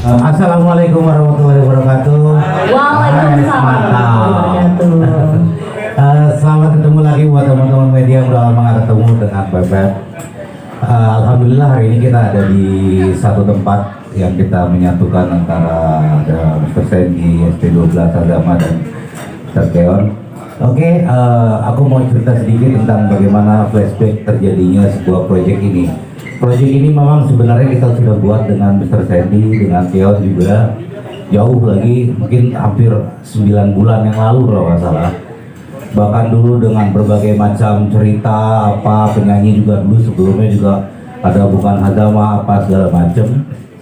Assalamualaikum warahmatullahi wabarakatuh. Waalaikumsalam warahmatullahi wabarakatuh. Selamat ketemu lagi buat teman-teman media yang udah lama gak ketemu dengan Bebek. Alhamdulillah hari ini kita ada di satu tempat yang kita menyatukan antara ada Mr. Sandy, ST12 Agama dan Mr. Keon. Oke, aku mau cerita sedikit tentang bagaimana flashback terjadinya sebuah proyek ini. Proyek ini memang sebenarnya kita sudah buat dengan Mr. Sandy, dengan Keon juga jauh lagi, mungkin hampir 9 bulan yang lalu kalau nggak salah. Bahkan dulu dengan berbagai macam cerita, penyanyi juga dulu sebelumnya juga ada bukan Hazama segala macam,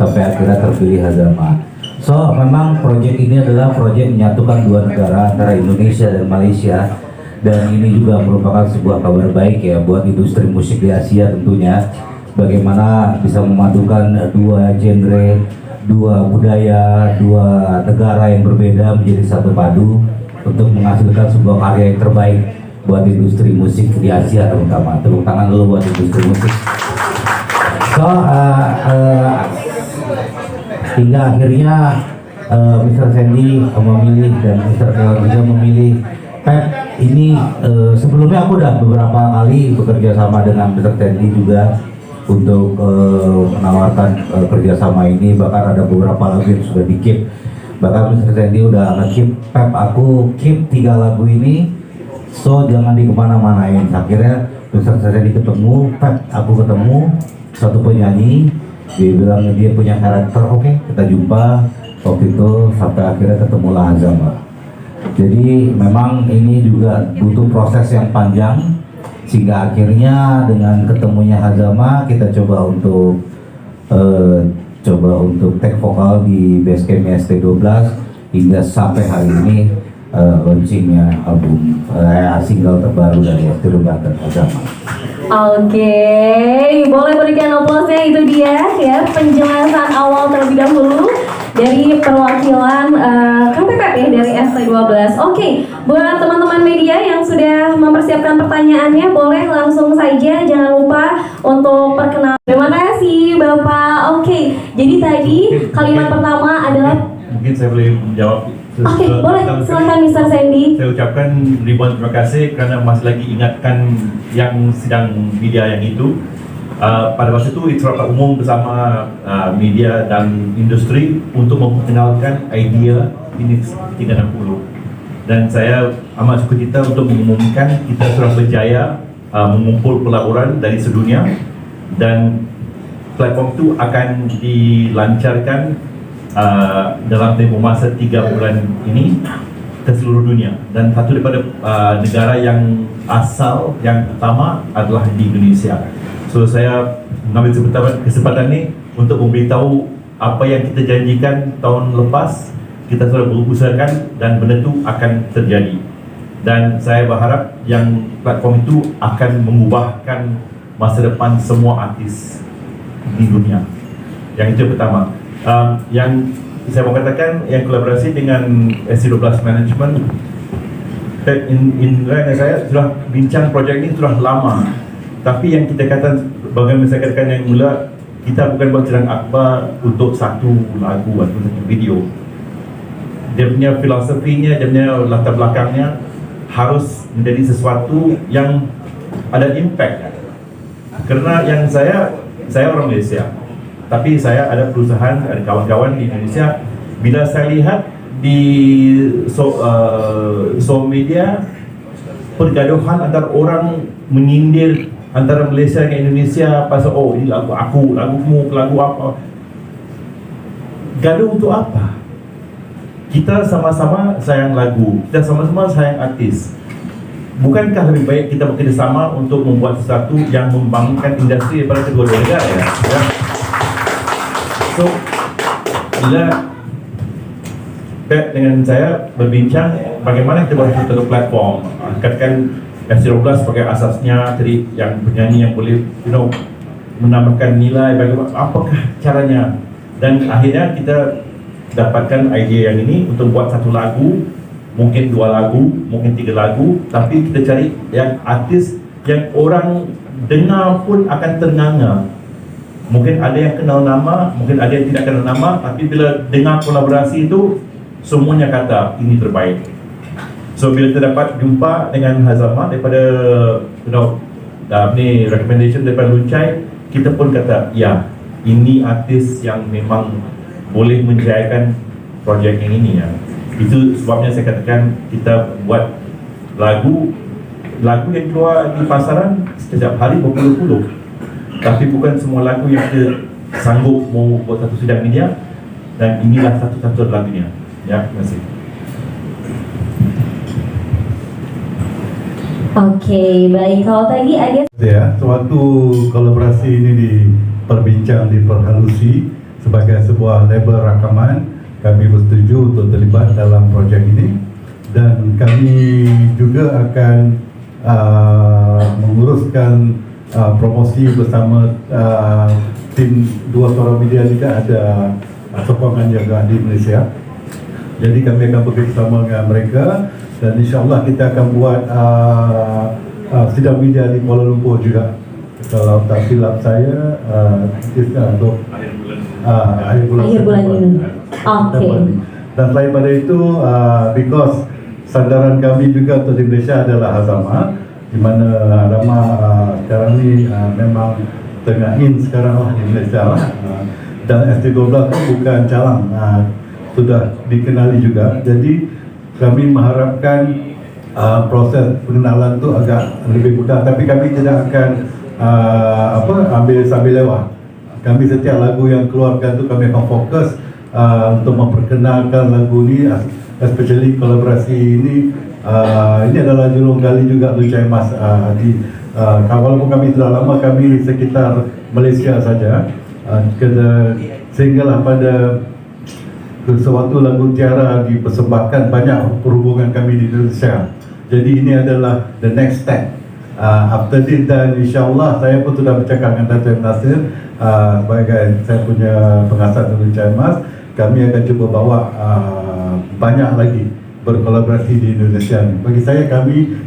sampai akhirnya terpilih Hazama. So memang proyek ini adalah proyek menyatukan dua negara antara Indonesia dan Malaysia, dan ini juga merupakan sebuah kabar baik ya buat industri musik di Asia tentunya. Bagaimana bisa memadukan dua genre, dua budaya, dua negara yang berbeda menjadi satu padu untuk menghasilkan sebuah karya yang terbaik buat industri musik di Asia terutama. Tepuk tangan dulu buat industri musik. So, hingga akhirnya Mr. Sandy memilih dan Mr. Keon juga memilih Pep ini. Sebelumnya aku udah beberapa kali bekerja sama dengan Mr. Sandy juga untuk menawarkan kerjasama ini, bahkan ada beberapa lagu yang sudah di-keep. Bahkan Mr. Sandy udah nge-keep, Pep aku keep 3 lagu ini, so jangan di kemana-manain. Akhirnya Mr. Sandy ketemu, Pep aku ketemu satu penyanyi, dia bilang dia punya karakter, oke, kita jumpa waktu itu sampai akhirnya ketemulah Hazama. Jadi memang ini juga butuh proses yang panjang, sehingga akhirnya dengan ketemunya Hazama kita coba untuk take vokal di Basecamp ST12 hingga sampai hari ini launchingnya album single terbaru dari ST12 Hazama. Oke, boleh berikan aplausnya. Itu dia ya penjelasan awal terlebih dahulu dari perwakilan KPPP ya dari ST12. Oke, buat teman-teman media yang sudah mempersiapkan pertanyaannya, boleh langsung saja, jangan lupa untuk perkenalan. Terima kasih Bapak. Oke, jadi tadi kalimat pertama adalah, mungkin saya boleh menjawab. Oke, boleh, silakan Mr. Sandy. Saya ucapkan ribuan terima kasih kerana masih lagi ingatkan yang sidang media yang itu. Pada masa itu Itirakat Umum bersama media dan industri untuk memperkenalkan idea ini 360. Dan saya amat sukacita untuk mengumumkan kita sudah berjaya mengumpul pelaburan dari sedunia, dan platform itu akan dilancarkan dalam tempoh masa 3 bulan ini ke seluruh dunia. Dan satu daripada negara yang asal yang pertama adalah di Indonesia. So saya mengambil kesempatan ini untuk memberitahu apa yang kita janjikan tahun lepas, kita sudah berusahakan dan benda itu akan terjadi. Dan saya berharap yang platform itu akan mengubahkan masa depan semua artis di dunia. Yang itu pertama. Yang saya mau katakan, yang kolaborasi dengan ST12 Management, saya sudah bincang projek ini sudah lama. Tapi yang kita kata, bagaimana saya katakan yang mula, kita bukan buat Sedang Akbar untuk satu lagu atau satu video. Dia punya filosofinya, dia punya latar belakangnya harus menjadi sesuatu yang ada impact. Karena yang saya orang Malaysia, tapi saya ada perusahaan, ada kawan-kawan di Indonesia. Bila saya lihat di media, pergaduhan antara orang menyindir antara Malaysia dengan Indonesia pasal ini lagu aku, lagumu, lagu apa. Gaduh untuk apa? Kita sama-sama sayang lagu, kita sama-sama sayang artis. Bukankah lebih baik kita bekerjasama untuk membuat sesuatu yang membangunkan industri daripada kedua-dua negara ya? So, bila Pep dengan saya berbincang bagaimana kita buat satu platform, katakan ST12 sebagai asasnya, tadi yang penyanyi yang boleh menambahkan nilai, bagaimana, apakah caranya, dan akhirnya kita dapatkan idea yang ini untuk buat satu lagu, mungkin 2 lagu, mungkin 3 lagu, tapi kita cari yang artis yang orang dengar pun akan ternganga. Mungkin ada yang kenal nama, mungkin ada yang tidak kenal nama, tapi bila dengar kolaborasi itu semuanya kata ini terbaik. So bila kita dapat jumpa dengan Hazama daripada ni recommendation daripada Luchai, kita pun kata ya, ini artis yang memang boleh menjayakan projek yang ini ya. Itu sebabnya saya katakan kita buat lagu yang keluar di pasaran setiap hari berpuluh-puluh, tapi bukan semua lagu yang kita sanggup mau buat satu sidang media, dan inilah satu-satu lagunya. Ya, terima kasih. Oke, baik. Kalau tadi ada Ya, suatu kolaborasi ini diperbincang, diperhalusi sebagai sebuah label rakaman. Kami bersetuju untuk terlibat dalam projek ini, dan kami juga akan menguruskan promosi bersama tim Dua Suara Media. Juga ada sokongan juga di Malaysia, jadi kami akan bekerjasama dengan mereka, dan insyaAllah kita akan buat sidang media di Kuala Lumpur juga. Kalau tak silap saya untuk akhir bulan ini. Oke. Dan selain pada itu, because sandaran kami juga untuk di Malaysia adalah Hazama, di mana Hazama sekarang ni memang tengah in sekarang lah di Malaysia lah. Dan ST12 pun bukan calang, sudah dikenali juga. Jadi kami mengharapkan proses pengenalan tu agak lebih mudah, tapi kami tidak akan ambil sambil lewat. Kami setiap lagu yang keluarkan tu kami akan fokus untuk memperkenalkan lagu ni, especially kolaborasi ini. Ini adalah julung kali juga Luchai Mas walaupun kami sudah lama, kami sekitar Malaysia saja, sehinggalah pada sewaktu lagu Tiara dipersembahkan, banyak perhubungan kami di Indonesia. Jadi ini adalah the next step. After this, dan insyaAllah saya pun sudah bercakap dengan Dato' M. Nasir sebagai saya punya pengasas Luchai Mas. Kami akan cuba bawa banyak lagi berkolaborasi di Indonesia ni. Bagi saya,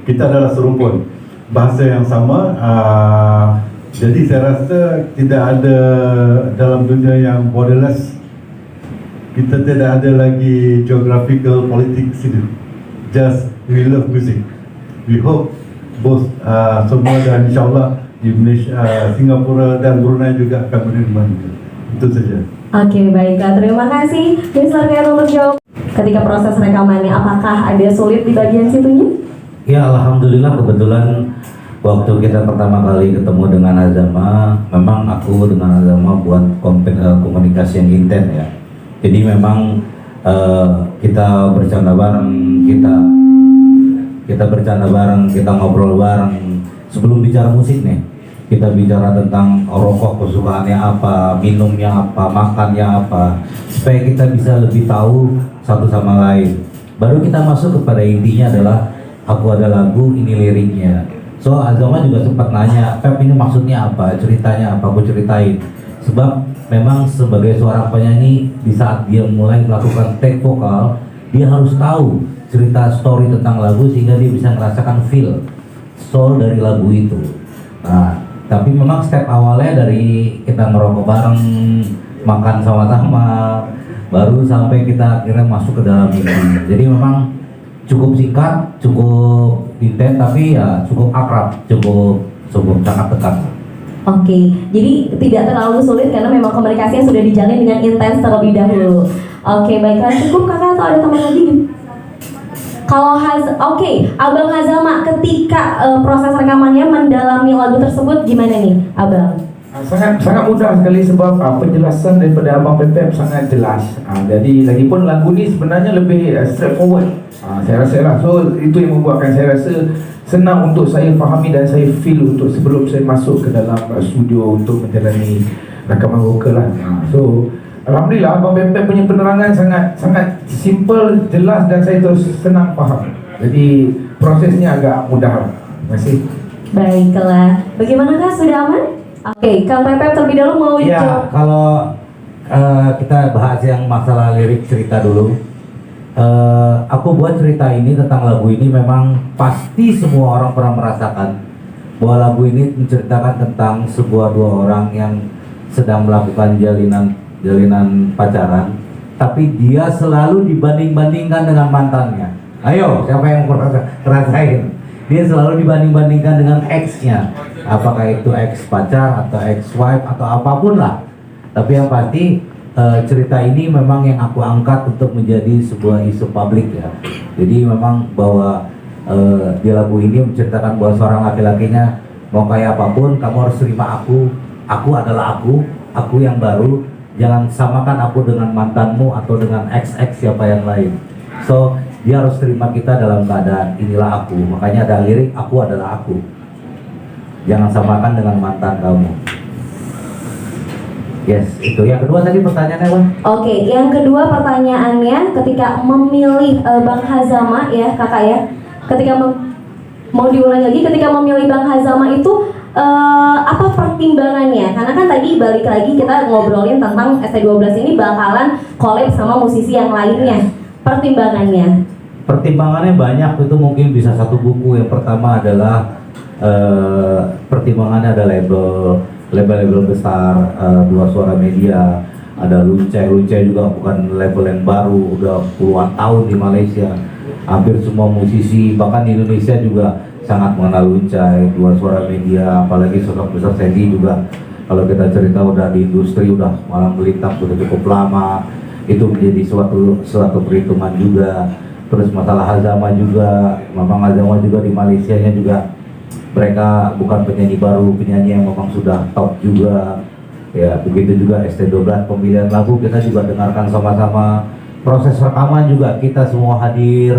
kita adalah serumpun, bahasa yang sama. Jadi saya rasa tidak ada dalam dunia yang borderless. Kita tidak ada lagi geographical politics itu. Just we love music. We hope both semua, dan insyaAllah di Malaysia, Singapura dan Brunei juga akan menerima itu. Itu saja. Oke, baiklah. Terima kasih Mr. Khairul untuk jawab. Ketika proses rekamannya, apakah ada sulit di bagian situnya? Ya, alhamdulillah kebetulan waktu kita pertama kali ketemu dengan Hazama, memang aku dengan Hazama buat komunikasi yang intens ya. Jadi memang kita bercanda bareng, kita bercanda bareng, kita ngobrol bareng. Sebelum bicara musik nih, kita bicara tentang rokok kesukaannya apa, minumnya apa, makannya apa, supaya kita bisa lebih tahu satu sama lain. Baru kita masuk kepada intinya adalah aku ada lagu, ini liriknya. So Hazama juga sempat nanya, Pep ini maksudnya apa, ceritanya apa, aku ceritain. Sebab memang sebagai seorang penyanyi, di saat dia mulai melakukan take vokal, dia harus tahu cerita story tentang lagu sehingga dia bisa merasakan feel soul dari lagu itu. Nah, tapi memang step awalnya dari kita ngerokok bareng, makan sama-sama, baru sampai kita akhirnya masuk ke dalam ini. Jadi memang cukup singkat, cukup intens, tapi ya cukup akrab, cukup sangat dekat. Oke, jadi tidak terlalu sulit karena memang komunikasinya sudah dijalin dengan intens terlebih dahulu. Oke, baiklah, cukup kakak atau ada teman lagi? Kalau Abang Hazama ketika proses rekamannya mendalami lagu tersebut gimana nih, Abang? Sangat mudah sekali sebab penjelasan daripada Abang Pep sangat jelas. Jadi lagipun lagu ni sebenarnya lebih straightforward. Saya rasa lah. So itu yang membuatkan saya rasa senang untuk saya fahami dan saya feel untuk sebelum saya masuk ke dalam studio untuk menjalani rakaman vokal lah. So alhamdulillah Abang Pep punya penerangan sangat simple, jelas, dan saya terus senang faham. Jadi prosesnya agak mudah. Terima kasih. Baiklah, bagaimanakah, sudah aman? Oke, Kang Pep terlebih dahulu mau Ya, jawab. kalau kita bahas yang masalah lirik cerita dulu. Aku buat cerita ini tentang lagu ini memang pasti semua orang pernah merasakan bahwa lagu ini menceritakan tentang dua orang yang sedang melakukan jalinan pacaran, tapi dia selalu dibanding-bandingkan dengan mantannya. Ayo, siapa yang ngerasain? Dia selalu dibanding-bandingkan dengan ex-nya, apakah itu ex pacar atau ex wife atau apapun lah. Tapi yang pasti cerita ini memang yang aku angkat untuk menjadi sebuah isu publik ya. Jadi memang bahwa di lagu ini menceritakan bahwa seorang laki-lakinya mau kayak apapun, kamu harus terima aku adalah aku yang baru. Jangan samakan aku dengan mantanmu atau dengan ex siapa yang lain. So dia harus terima kita dalam keadaan inilah aku. Makanya ada lirik aku adalah aku. Jangan samakan dengan mantan kamu. Yes, itu. Yang kedua tadi pertanyaannya, Wan? Oke, yang kedua pertanyaannya ketika memilih Bang Hazama ya kakak ya, ketika mau diulangi lagi, ketika memilih Bang Hazama itu apa pertimbangannya? Karena kan tadi balik lagi kita ngobrolin tentang ST12 ini bakalan collab sama musisi yang lainnya. Pertimbangannya? Pertimbangannya banyak, itu mungkin bisa satu buku. Yang pertama adalah pertimbangannya ada label besar, Dua Suara Media, ada Luncai juga bukan label yang baru, udah puluhan tahun di Malaysia. Hampir semua musisi bahkan di Indonesia juga sangat mengenal Luncai, Dua Suara Media, apalagi sosok besar Sandy juga. Kalau kita cerita udah di industri udah malam melintang sudah cukup lama, itu menjadi suatu perhitungan juga. Terus masalah Hazama juga, memang Hazama juga di Malaysianya juga mereka bukan penyanyi baru, penyanyi yang memang sudah top juga. Ya begitu juga ST12, pemilihan lagu kita juga dengarkan sama-sama. Proses rekaman juga kita semua hadir.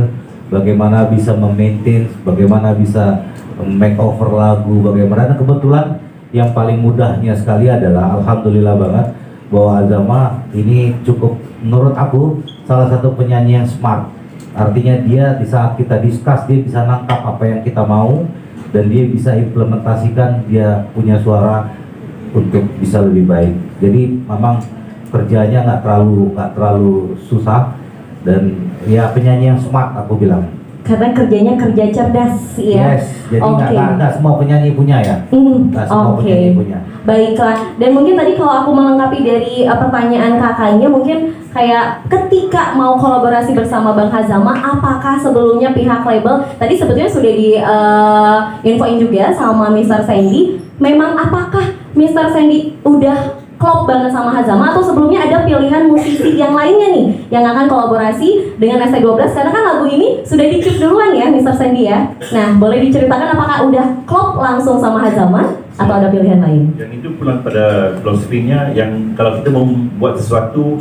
Bagaimana bisa memaintain, bagaimana bisa makeover lagu, bagaimana. Dan kebetulan yang paling mudahnya sekali adalah alhamdulillah banget bahwa Hazama ini cukup menurut aku salah satu penyanyi yang smart. Artinya dia di saat kita discuss dia bisa nangkap apa yang kita mau dan dia bisa implementasikan, dia punya suara untuk bisa lebih baik. Jadi memang kerjanya nggak terlalu susah dan ya penyanyi yang smart aku bilang. Karena kerjanya kerja cerdas ya. Yes, jadi nggak semua penyanyi punya ya. Nggak semua penyanyi punya. Baiklah, dan mungkin tadi kalau aku melengkapi dari pertanyaan kakaknya, mungkin kayak ketika mau kolaborasi bersama Bang Hazama, apakah sebelumnya pihak label tadi sebetulnya sudah di infoin juga sama Mr. Sandy, memang apakah Mr. Sandy udah klop banget sama Hazama atau sebelumnya ada pilihan musisi yang lainnya nih yang akan kolaborasi dengan ST12, karena kan lagu ini sudah dicip duluan ya Mr. Sandy ya. Nah, boleh diceritakan apakah udah klop langsung sama Hazama atau ada pilihan lain? Yang itu pulang pada filosofinya yang kalau kita mau membuat sesuatu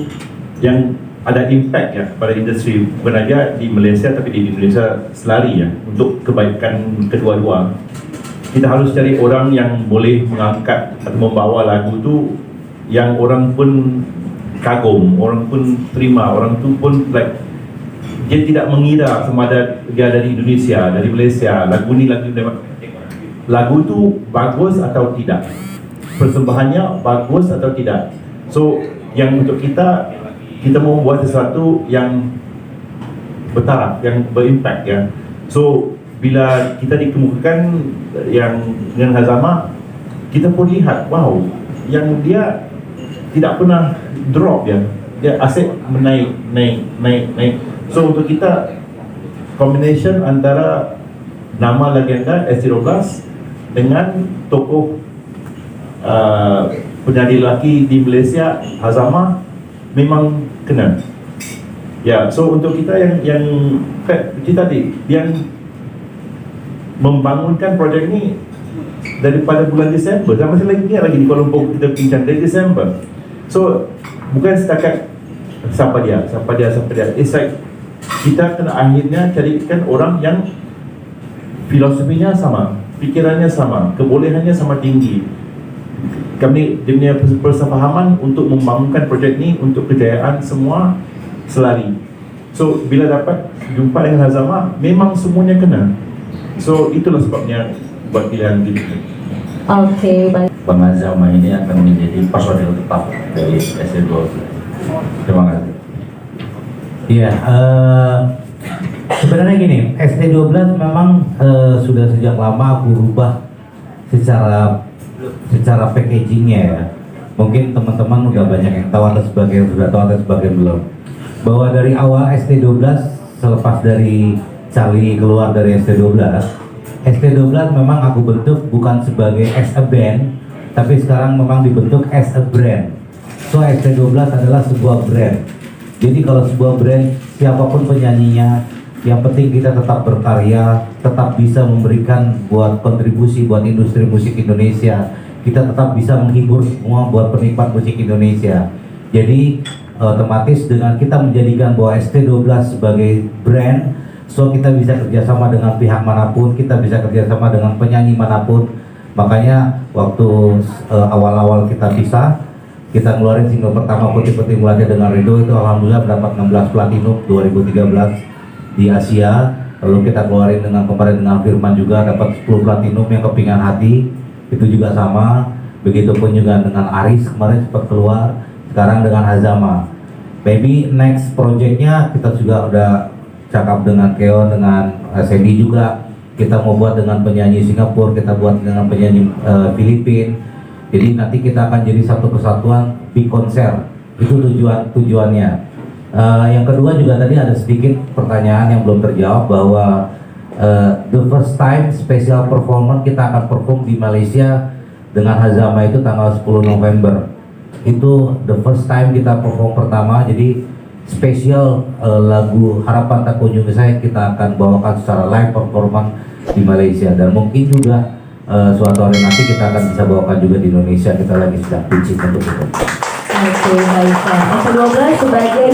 yang ada impact ya pada industri, bukan aja di Malaysia tapi di Indonesia selari ya, untuk kebaikan kedua-dua. Kita harus cari orang yang boleh mengangkat atau membawa lagu itu yang orang pun kagum, orang pun terima, orang tu pun like dia tidak mengira sama ada dia dari Indonesia, dari Malaysia, lagu tu bagus atau tidak, persembahannya bagus atau tidak. So yang untuk kita mau buat sesuatu yang bertaraf, yang berimpact ya. So bila kita dikemukakan yang dengan Hazama, kita pun lihat wow, yang dia tidak pernah drop ya, dia asyik naik. So untuk kita combination antara nama legenda ST12 dengan tokoh penyanyi lelaki di Malaysia Hazama memang kena. Ya, so untuk kita yang kita yang membangunkan projek ini daripada bulan Disember, dan masih lagi di Kuala Lumpur kita bincang dari Disember. So bukan setakat siapa dia. It's like kita kena akhirnya carikan orang yang filosofinya sama, pikirannya sama, kebolehannya sama tinggi. Kami dia punya persepahaman untuk membangunkan projek ini untuk kejayaan semua selari. So bila dapat jumpa dengan Hazama, memang semuanya kena. So itulah sebabnya buat pilihan gitu. Oke, baik. Bang Hazama ini akan menjadi personil tetap dari ST12. Terima kasih. Iya, sebenarnya gini, ST12 memang sudah sejak lama aku rubah secara packagingnya ya. Mungkin teman-teman udah banyak yang tahu atau sebagian sudah tahu atau sebagian belum. Bahwa dari awal ST12 selepas dari Charlie keluar dari ST12, ST12 memang aku bentuk bukan sebagai as a band, tapi sekarang memang dibentuk as a brand. So ST12 adalah sebuah brand. Jadi kalau sebuah brand, siapapun penyanyinya, yang penting kita tetap berkarya, tetap bisa memberikan buat kontribusi buat industri musik Indonesia. Kita tetap bisa menghibur semua buat penikmat musik Indonesia. Jadi otomatis dengan kita menjadikan bahwa ST12 sebagai brand, so kita bisa kerjasama dengan pihak manapun, kita bisa kerjasama dengan penyanyi manapun. Makanya waktu awal-awal kita pisah, kita ngeluarin single pertama Putih-Putih Melati dengan Ridho, itu alhamdulillah mendapat 16 platinum 2013 di Asia. Lalu kita keluarin kemarin dengan Firman juga dapat 10 platinum yang Kepingan Hati, itu juga sama. Begitupun juga dengan Aris kemarin sempat keluar, sekarang dengan Hazama. Maybe next projectnya kita juga udah cakap dengan Keon, dengan Sandy juga. Kita mau buat dengan penyanyi Singapura, kita buat dengan penyanyi Filipina. Jadi nanti kita akan jadi satu kesatuan big konser. Itu tujuannya. Yang kedua juga tadi ada sedikit pertanyaan yang belum terjawab bahwa the first time special performance kita akan perform di Malaysia dengan Hazama itu tanggal 10 November. Itu the first time kita perform pertama. Jadi spesial lagu Harapan Tak Kunjung Usai kita akan bawakan secara live performance di Malaysia, dan mungkin juga suatu hari nanti kita akan bisa bawakan juga di Indonesia. Kita lagi sedang pitching untuk itu. Oke, baik. S12 sebagai